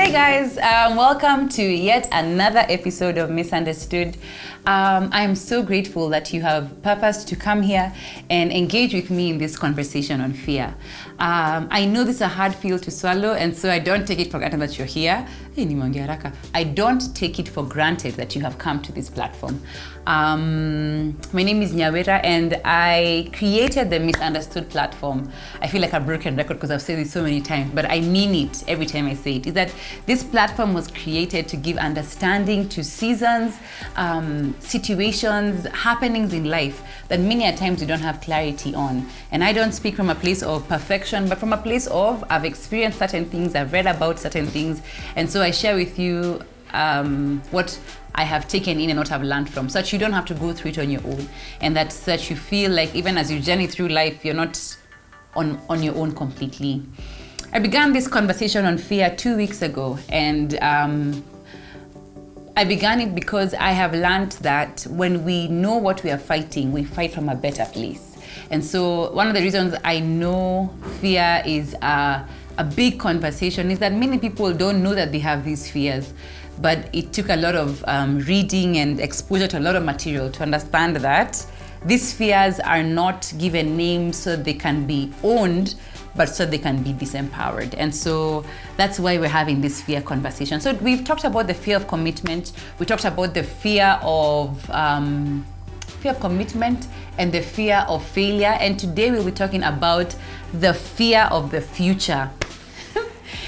Hey guys, welcome to yet another episode of Misunderstood. I am so grateful that you have purpose to come here and engage with me in this conversation on fear. I know this is a hard pill to swallow, and so I don't take it for granted that you're here. I don't take it for granted that you have come to this platform. My name is Nyawera, and I created the Misunderstood platform. I feel like a broken record because I've said this so many times, but I mean it every time I say it. Is that this platform was created to give understanding to seasons, situations, happenings in life that many a times we don't have clarity on. And I don't speak from a place of perfection, but from a place of I've experienced certain things, I've read about certain things, and so I share with you what I have taken in and what I've learned from, so that you don't have to go through it on your own, and that you feel like even as you journey through life, you're not on your own completely. I began this conversation on fear 2 weeks ago, and I began it because I have learned that when we know what we are fighting, we fight from a better place. And so one of the reasons I know fear is a big conversation is that many people don't know that they have these fears. But it took a lot of reading and exposure to a lot of material to understand that these fears are not given names so they can be owned, but so they can be disempowered. And so that's why we're having this fear conversation. So we've talked about the fear of commitment. We talked about the fear of commitment and the fear of failure. And today we'll be talking about the fear of the future.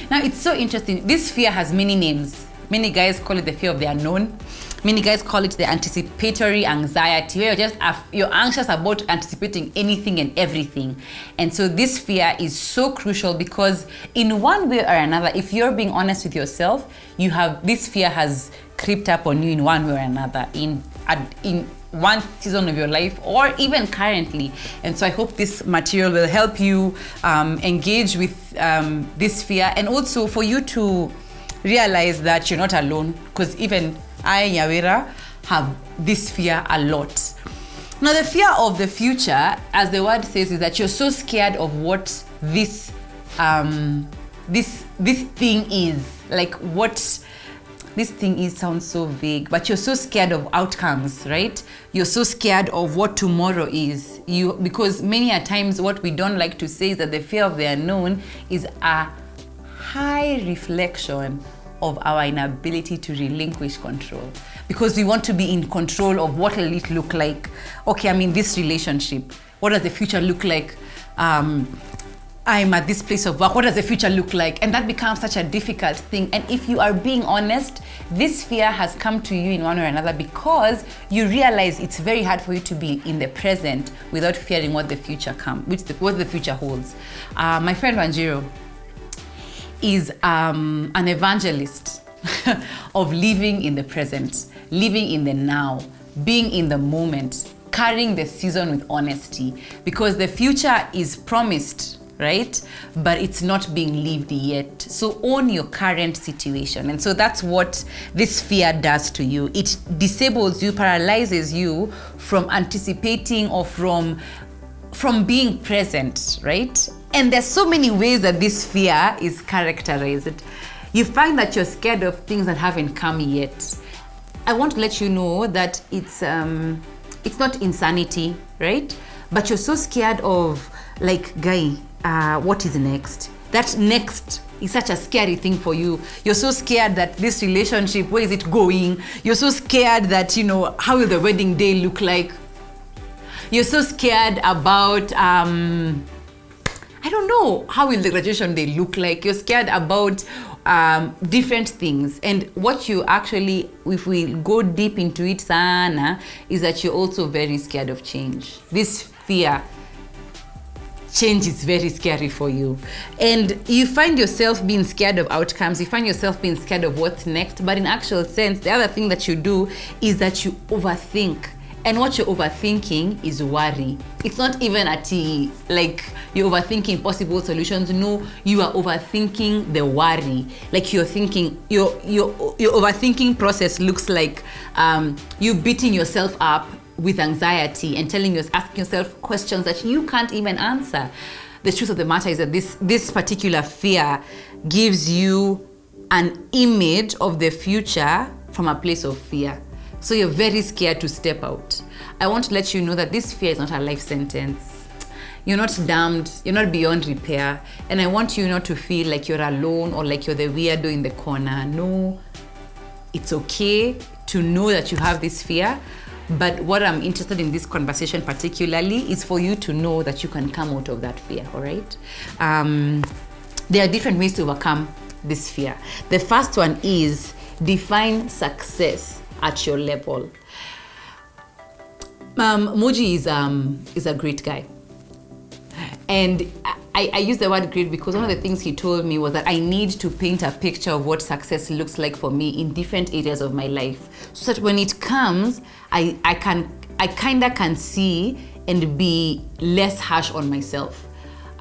Now, it's so interesting. This fear has many names. Many guys call it the fear of the unknown. Many guys call it the anticipatory anxiety, where you're anxious about anticipating anything and everything. And so this fear is so crucial because in one way or another, if you're being honest with yourself, this fear has crept up on you in one way or another, in one season of your life or even currently. And so I hope this material will help you engage with this fear, and also for you to realize that you're not alone, because even I, Nyawera, have this fear a lot. Now, the fear of the future, as the word says, is that you're so scared of what this thing is. Like what this thing is sounds so vague, but you're so scared of outcomes, right? You're so scared of what tomorrow is. Because many a times what we don't like to say is that the fear of the unknown is a high reflection of our inability to relinquish control, because we want to be in control of what will it look like. Okay, I'm in this relationship. What does the future look like? I'm at this place of work. What does the future look like? And that becomes such a difficult thing. And if you are being honest, this fear has come to you in one or another because you realize it's very hard for you to be in the present without fearing what the future what the future holds. My friend Wanjiro is an evangelist of living in the present, living in the now, being in the moment, carrying the season with honesty, because the future is promised, right? But it's not being lived yet. So own your current situation. And so that's what this fear does to you. It disables you, paralyzes you from anticipating or from being present, right? And there's so many ways that this fear is characterized. You find that you're scared of things that haven't come yet. I want to let you know that it's not insanity, right? But you're so scared of, like, what is next? That next is such a scary thing for you. You're so scared that this relationship, where is it going? You're so scared that, how will the wedding day look like? You're so scared about, I don't know, how will the graduation day look like? You're scared about different things. And what you actually, if we go deep into it, sana, is that you're also very scared of change. This fear, change is very scary for you. And you find yourself being scared of outcomes. You find yourself being scared of what's next. But in actual sense, the other thing that you do is that you overthink. And what you're overthinking is worry. It's not even like you're overthinking possible solutions. No, you are overthinking the worry. Like you're thinking, your overthinking process looks like you beating yourself up with anxiety and asking yourself questions that you can't even answer. The truth of the matter is that this particular fear gives you an image of the future from a place of fear. So you're very scared to step out. I want to let you know that this fear is not a life sentence. You're not damned, you're not beyond repair. And I want you not to feel like you're alone or like you're the weirdo in the corner. No, it's okay to know that you have this fear. But what I'm interested in this conversation particularly is for you to know that you can come out of that fear, all right? There are different ways to overcome this fear. The first one is define success at your level. Moji is a great guy. And I use the word great because one of the things he told me was that I need to paint a picture of what success looks like for me in different areas of my life, so that when it comes, I kind of can see and be less harsh on myself.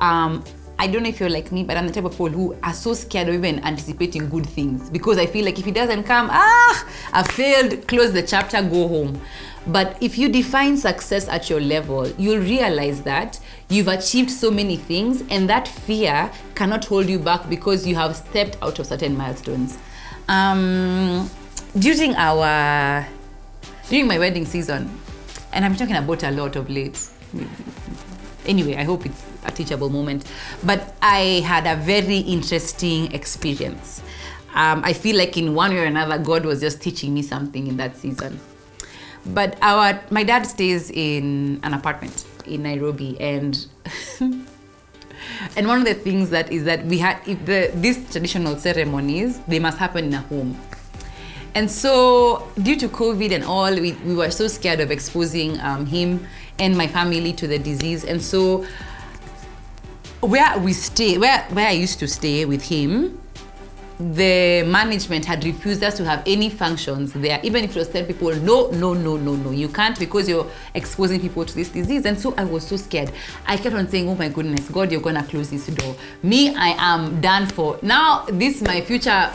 I don't know if you're like me, but I'm the type of people who are so scared of even anticipating good things because I feel like if it doesn't come, I failed, close the chapter, go home. But if you define success at your level, you'll realize that you've achieved so many things and that fear cannot hold you back because you have stepped out of certain milestones. During my wedding season, and I'm talking about a lot of late. Anyway, I hope it's a teachable moment. But I had a very interesting experience. I feel like in one way or another, God was just teaching me something in that season. But my dad stays in an apartment in Nairobi, and and one of the things that is that we had these traditional ceremonies, they must happen in a home. And so due to COVID and all, we were so scared of exposing him and my family to the disease. And so where I used to stay with him, the management had refused us to have any functions there, even if it was telling people, no, you can't because you're exposing people to this disease. And so I was so scared. I kept on saying, oh my goodness, God, you're gonna close this door. Me, I am done for. Now, my future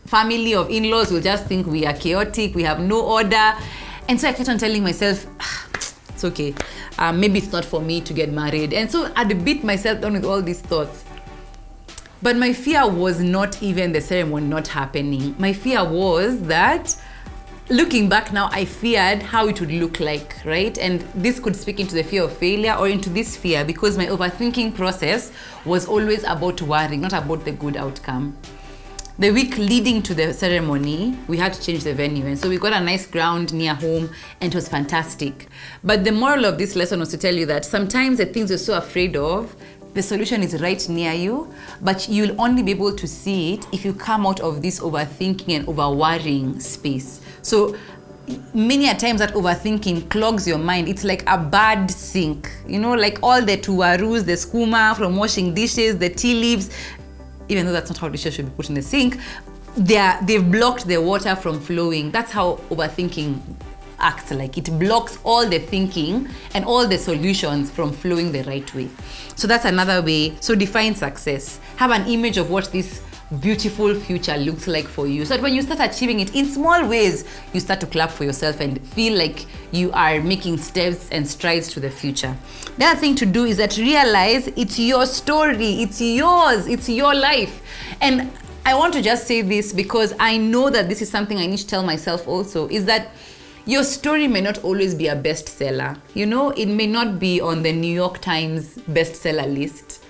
family of in-laws will just think we are chaotic, we have no order. And so I kept on telling myself, it's okay. Maybe it's not for me to get married. And so I'd beat myself down with all these thoughts. But my fear was not even the ceremony not happening. My fear was that, looking back now, I feared how it would look like, right? And this could speak into the fear of failure or into this fear because my overthinking process was always about worrying, not about the good outcome. The week leading to the ceremony, we had to change the venue. And so we got a nice ground near home and it was fantastic. But the moral of this lesson was to tell you that sometimes the things you're so afraid of, the solution is right near you, but you'll only be able to see it if you come out of this overthinking and over-worrying space. So many a times that overthinking clogs your mind. It's like a bad sink, like all the tuwarus, the skooma from washing dishes, the tea leaves, even though that's not how dishes should be put in the sink, they've blocked the water from flowing. That's how overthinking acts like. It blocks all the thinking and all the solutions from flowing the right way. So that's another way. So define success. Have an image of what this beautiful future looks like for you, so that when you start achieving it in small ways, you start to clap for yourself and feel like you are making steps and strides to the future. The other thing to do is that realize it's your story, it's yours, it's your life. And I want to just say this because I know that this is something I need to tell myself also, is that your story may not always be a bestseller. It may not be on the New York Times bestseller list,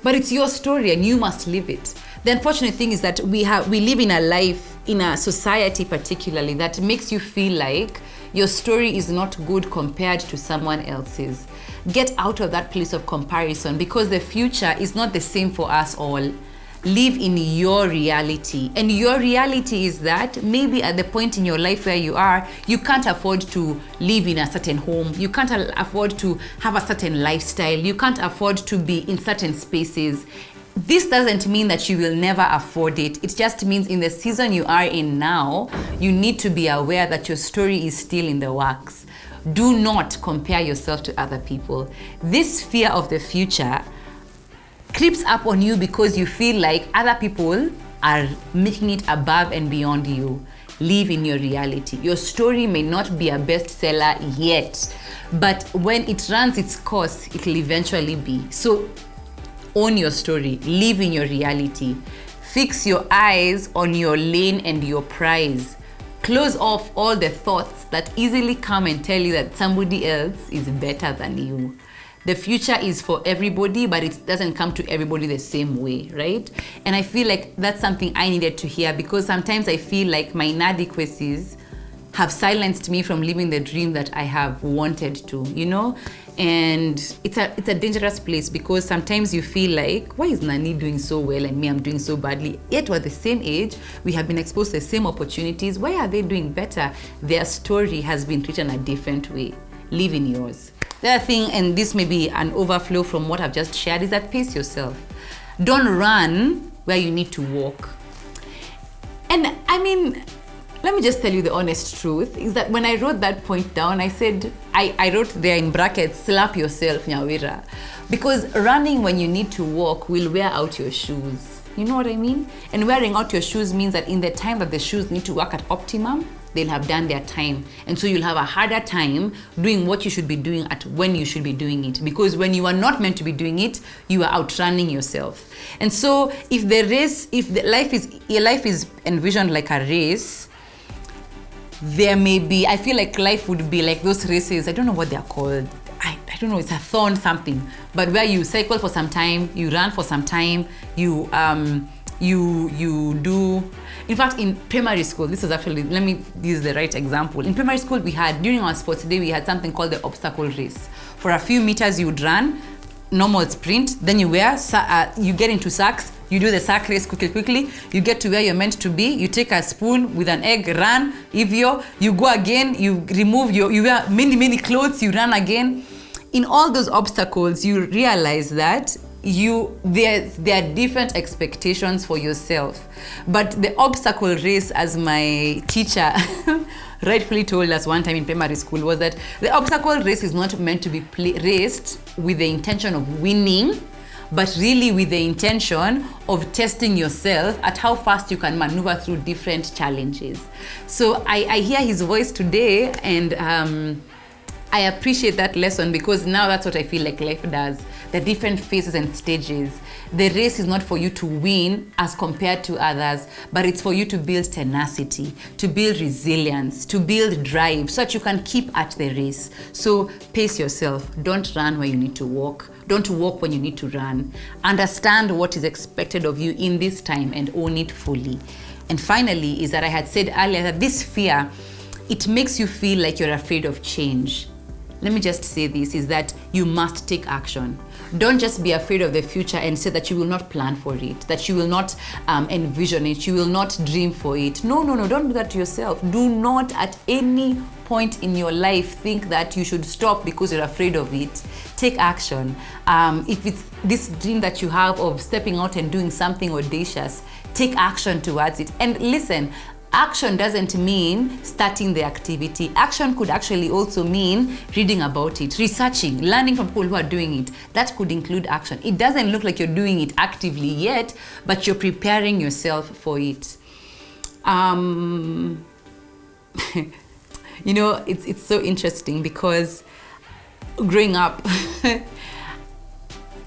but it's your story and you must live it. The unfortunate thing is that we live in a life, in a society particularly, that makes you feel like your story is not good compared to someone else's. Get out of that place of comparison because the future is not the same for us all. Live in your reality. And your reality is that maybe at the point in your life where you are, you can't afford to live in a certain home. You can't afford to have a certain lifestyle. You can't afford to be in certain spaces. This doesn't mean that you will never afford it. It just means in the season you are in now, you need to be aware that your story is still in the works. Do not compare yourself to other people. This fear of the future creeps up on you because you feel like other people are making it above and beyond you. Live in your reality. Your story may not be a bestseller yet, but when it runs its course, it will eventually be. So own your story, live in your reality, Fix your eyes on your lane and your prize. Close off all the thoughts that easily come and tell you that somebody else is better than you. The future is for everybody, but it doesn't come to everybody the same way, right? And I feel like that's something I needed to hear, because sometimes I feel like my inadequacies have silenced me from living the dream that I have wanted to, you know? And it's a dangerous place, because sometimes you feel like, why is Nani doing so well and me, I'm doing so badly? Yet we're the same age, we have been exposed to the same opportunities. Why are they doing better? Their story has been written a different way. Live in yours. The other thing, and this may be an overflow from what I've just shared, is that pace yourself. Don't run where you need to walk. And I mean, let me just tell you the honest truth, is that when I wrote that point down, I said, I wrote there in brackets, slap yourself, Nyawira. Because running when you need to walk will wear out your shoes. You know what I mean? And wearing out your shoes means that in the time that the shoes need to work at optimum, they'll have done their time. And so you'll have a harder time doing what you should be doing at when you should be doing it. Because when you are not meant to be doing it, you are outrunning yourself. And so if your life is envisioned like a race, there may be, I feel like life would be like those races, I don't know what they're called. I don't know, it's a thorn something. But where you cycle for some time, you run for some time, you do. In fact, in primary school, this was actually, let me use the right example. In primary school, we had, during our sports day, we had something called the obstacle race. For a few meters, you would run, normal sprint, then you get into sacks, you do the sack race quickly, you get to where you're meant to be, you take a spoon with an egg, run, you go again, you remove you wear many clothes, you run again. In all those obstacles, you realize that there are different expectations for yourself. But the obstacle race, as my teacher rightfully told us one time in primary school, was that the obstacle race is not meant to be raced with the intention of winning, but really with the intention of testing yourself at how fast you can maneuver through different challenges. So I hear his voice today, and I appreciate that lesson, because now that's what I feel like life does. The different phases and stages. The race is not for you to win as compared to others, but it's for you to build tenacity, to build resilience, to build drive, so that you can keep at the race. So pace yourself. Don't run where you need to walk. Don't walk when you need to run. Understand what is expected of you in this time and own it fully. And finally, is that I had said earlier that this fear, it makes you feel like you're afraid of change. Let me just say this, is that you must take action. Don't just be afraid of the future and say that you will not plan for it, that you will not envision it, you will not dream for it. No, don't do that to yourself. Do not at any point in your life think that you should stop because you're afraid of it. Take action. If it's this dream that you have of stepping out and doing something audacious, take action towards it. And listen, action doesn't mean starting the activity. Action could actually also mean reading about it, researching, learning from people who are doing it. That could include action. It doesn't look like you're doing it actively yet, but you're preparing yourself for it. You know, it's so interesting, because growing up,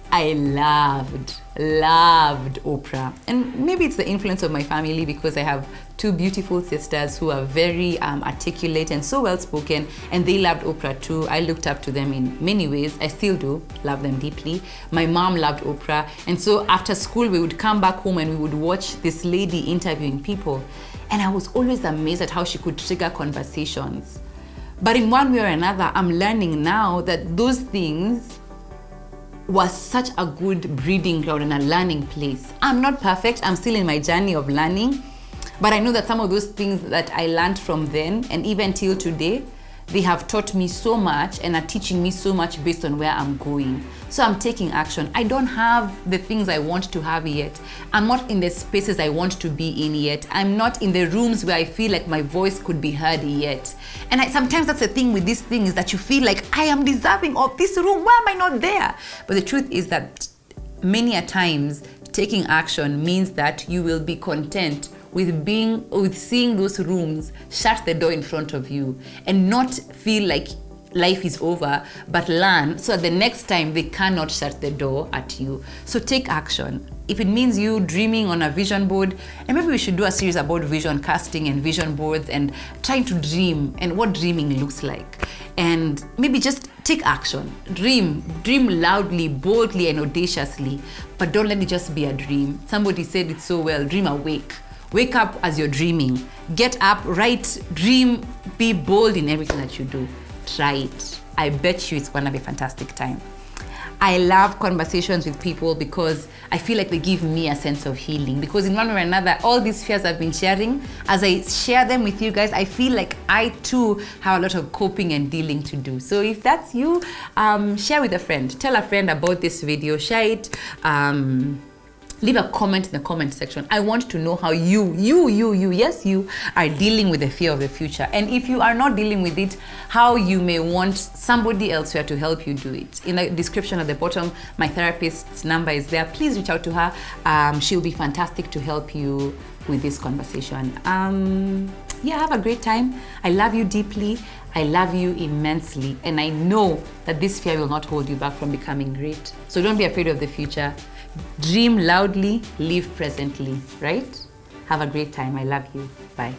I loved Oprah. And maybe it's the influence of my family, because I have two beautiful sisters who are very articulate and so well spoken, and they loved Oprah too. I looked up to them in many ways. I still do love them deeply. My mom loved Oprah, and so after school we would come back home and we would watch this lady interviewing people, and I was always amazed at how she could trigger conversations. But in one way or another, I'm learning now that those things was such a good breeding ground and a learning place. I'm not perfect, I'm still in my journey of learning, but I know that some of those things that I learned from then, and even till today, they have taught me so much and are teaching me so much based on where I'm going. So I'm taking action. I don't have the things I want to have yet. I'm not in the spaces I want to be in yet. I'm not in the rooms where I feel like my voice could be heard yet. And sometimes that's the thing with this thing, is that you feel like I am deserving of this room. Why am I not there? But the truth is that many a times taking action means that you will be content with seeing those rooms shut the door in front of you, and not feel like life is over, but learn so that the next time they cannot shut the door at you. So take action. If it means you dreaming on a vision board, and maybe we should do a series about vision casting and vision boards and trying to dream and what dreaming looks like. And maybe just take action. Dream loudly, boldly, and audaciously, but don't let it just be a dream. Somebody said it so well, dream awake. Wake up as you're dreaming. Get up, write, dream, be bold in everything that you do. Try it. I bet you it's gonna be a fantastic time. I love conversations with people because I feel like they give me a sense of healing. Because in one way or another, all these fears I've been sharing, as I share them with you guys, I feel like I too have a lot of coping and dealing to do. So if that's you, share with a friend. Tell a friend about this video. Share it. Leave a comment in the comment section. I want to know how you are dealing with the fear of the future. And if you are not dealing with it, how you may want somebody elsewhere to help you do it. In the description at the bottom, my therapist's number is there. Please reach out to her. She'll be fantastic to help you with this conversation. Yeah, have a great time. I love you deeply. I love you immensely. And I know that this fear will not hold you back from becoming great. So don't be afraid of the future. Dream loudly, live presently, right? Have a great time. I love you. Bye.